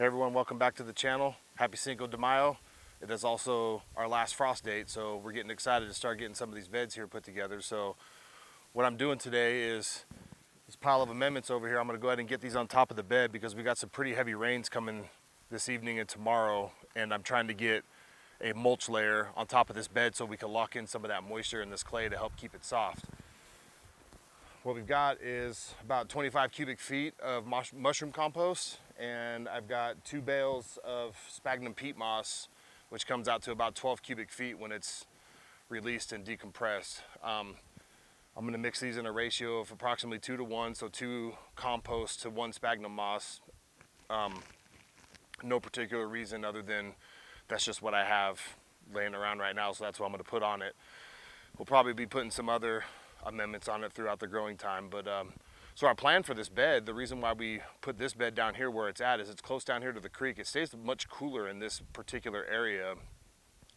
Hey everyone, welcome back to the channel. Happy Cinco de Mayo. It is also our last frost date, so we're getting excited to start getting some of these beds here put together. So what I'm doing today is this pile of amendments over here. I'm gonna go ahead and get these on top of the bed because we got some pretty heavy rains coming this evening and tomorrow, and I'm trying to get a mulch layer on top of this bed so we can lock in some of that moisture in this clay to help keep it soft. What we've got is about 25 cubic feet of mushroom compost, and I've got 2 bales of sphagnum peat moss, which comes out to about 12 cubic feet when it's released and decompressed. I'm gonna mix these in a ratio of approximately 2 to 1, so 2 compost to 1 sphagnum moss. No particular reason other than that's just what I have laying around right now, so that's what I'm gonna put on it. We'll probably be putting some other amendments on it throughout the growing time, but so our plan for this bed, the reason why we put this bed down here where it's at is it's close down here to the creek. It stays much cooler in this particular area,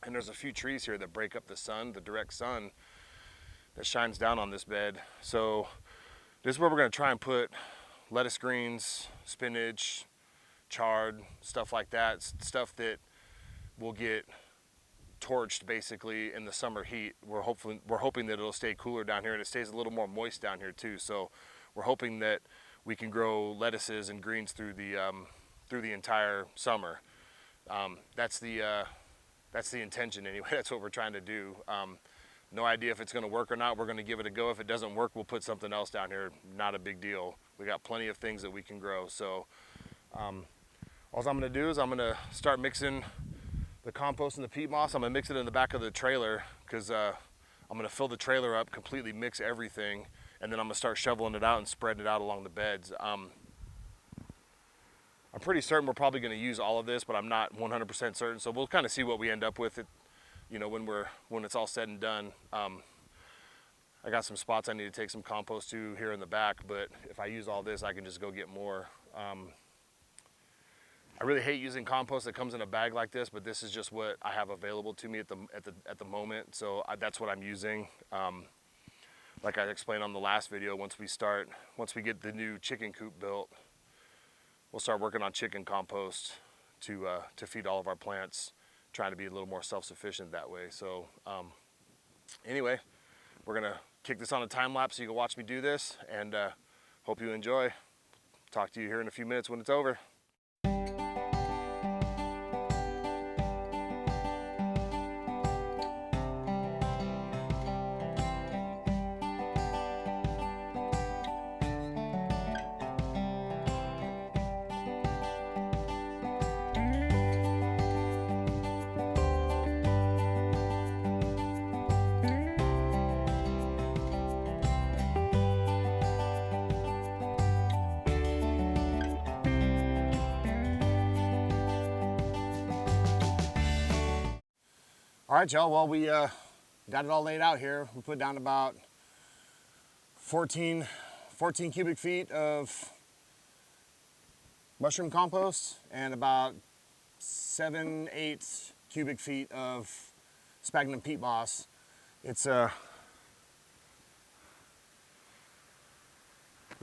and there's a few trees here that break up the sun, the direct sun that shines down on this bed. So this is where we're going to try and put lettuce greens, spinach, chard, stuff like that, stuff that will get torched basically in the summer heat. We're hoping that it'll stay cooler down here, and it stays a little more moist down here too. So we're hoping that we can grow lettuces and greens through the entire summer. That's the intention anyway. That's what we're trying to do. No idea if it's going to work or not. We're going to give it a go. If it doesn't work, we'll put something else down here. Not a big deal. We got plenty of things that we can grow. So all I'm going to do is I'm going to start mixing the compost and the peat moss. I'm gonna mix it in the back of the trailer because I'm gonna fill the trailer up, completely mix everything, and then I'm gonna start shoveling it out and spreading it out along the beds. I'm pretty certain we're probably gonna use all of this, but I'm not 100% certain. So we'll kind of see what we end up with it, you know, when it's all said and done. I got some spots I need to take some compost to here in the back, but if I use all this, I can just go get more. I really hate using compost that comes in a bag like this, but this is just what I have available to me at the moment. So that's what I'm using. Like I explained on the last video, once we get the new chicken coop built, we'll start working on chicken compost to feed all of our plants, trying to be a little more self-sufficient that way. So anyway, we're gonna kick this on a time lapse so you can watch me do this, and hope you enjoy. Talk to you here in a few minutes when it's over. All right, y'all, well, we got it all laid out here. We put down about 14 cubic feet of mushroom compost and about 7-8 cubic feet of sphagnum peat moss. It's the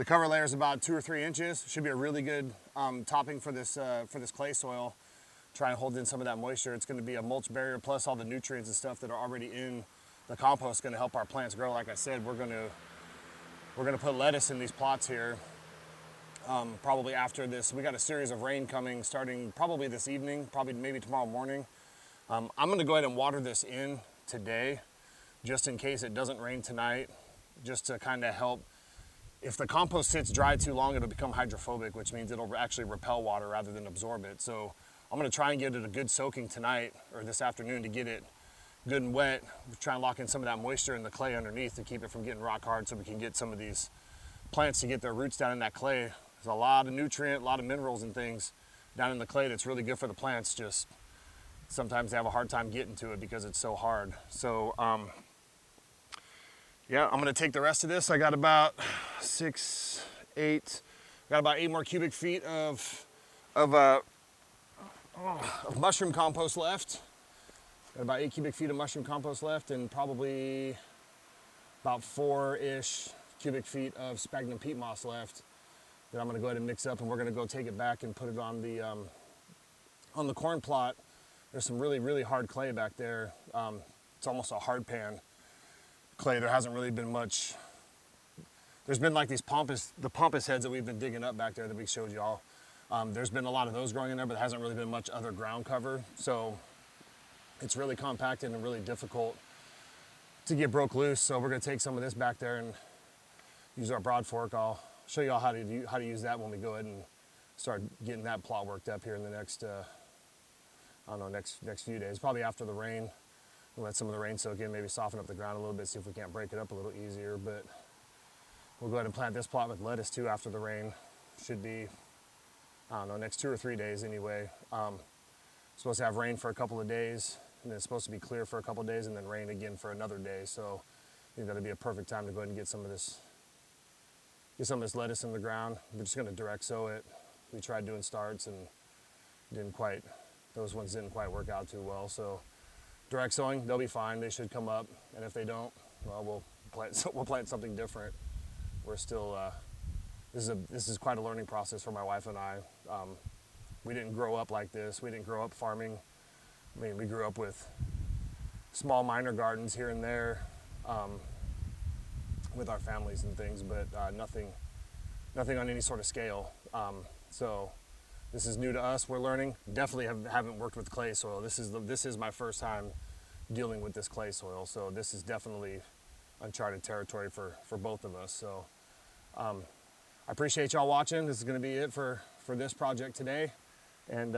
cover layer is about 2 or 3 inches. Should be a really good topping for this clay soil. Try and hold in some of that moisture. It's going to be a mulch barrier, plus all the nutrients and stuff that are already in the compost going to help our plants grow. Like I said, we're going to put lettuce in these plots here probably after this. We got a series of rain coming starting probably this evening, probably maybe tomorrow morning. I'm going to go ahead and water this in today just in case it doesn't rain tonight, just to kind of help. If the compost sits dry too long, it'll become hydrophobic, which means it'll actually repel water rather than absorb it. So I'm gonna try and get it a good soaking tonight or this afternoon to get it good and wet. We're trying to lock in some of that moisture in the clay underneath to keep it from getting rock hard, so we can get some of these plants to get their roots down in that clay. There's a lot of nutrient, a lot of minerals and things down in the clay that's really good for the plants. Just sometimes they have a hard time getting to it because it's so hard. So yeah, I'm gonna take the rest of this. I got about 8 more cubic feet of mushroom compost left. Got about 8 cubic feet of mushroom compost left, and probably about 4-ish cubic feet of sphagnum peat moss left that I'm gonna go ahead and mix up, and we're gonna go take it back and put it on the On the corn plot, there's some really, really hard clay back there. It's almost a hard pan clay. There hasn't really been much. There's been like the pampas heads that we've been digging up back there that we showed you all. There's been a lot of those growing in there, but there hasn't really been much other ground cover. So it's really compacted and really difficult to get broke loose. So we're gonna take some of this back there and use our broad fork. I'll show you all how to use that when we go ahead and start getting that plot worked up here in the next, I don't know, next few days, probably after the rain. We'll let some of the rain soak in, maybe soften up the ground a little bit, see if we can't break it up a little easier. But we'll go ahead and plant this plot with lettuce too after the rain. Should be, I don't know, next 2 or 3 days anyway. Supposed to have rain for a couple of days, and then it's supposed to be clear for a couple of days, and then rain again for another day. So I think that'll be a perfect time to go ahead and get some of this lettuce in the ground. We're just gonna direct sow it. We tried doing starts and those ones didn't quite work out too well. So direct sowing, they'll be fine. They should come up, and if they don't, well, we'll plant something different. We're still, this is quite a learning process for my wife and I. We didn't grow up like this. We didn't grow up farming. I mean, we grew up with small minor gardens here and there with our families and things, but nothing on any sort of scale. So this is new to us. We're learning. Definitely haven't worked with clay soil. This is my first time dealing with this clay soil. So this is definitely uncharted territory for both of us. So I appreciate y'all watching. This is going to be it for this project today. And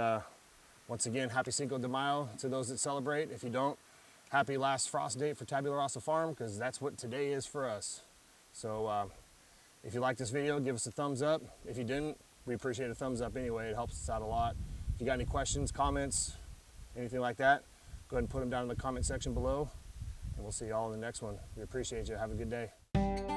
once again, happy Cinco de Mayo to those that celebrate. If you don't, happy last frost date for Tabula Rasa Farm, because that's what today is for us. So if you like this video, give us a thumbs up. If you didn't, we appreciate a thumbs up anyway. It helps us out a lot. If you got any questions, comments, anything like that, go ahead and put them down in the comment section below. And we'll see you all in the next one. We appreciate you. Have a good day.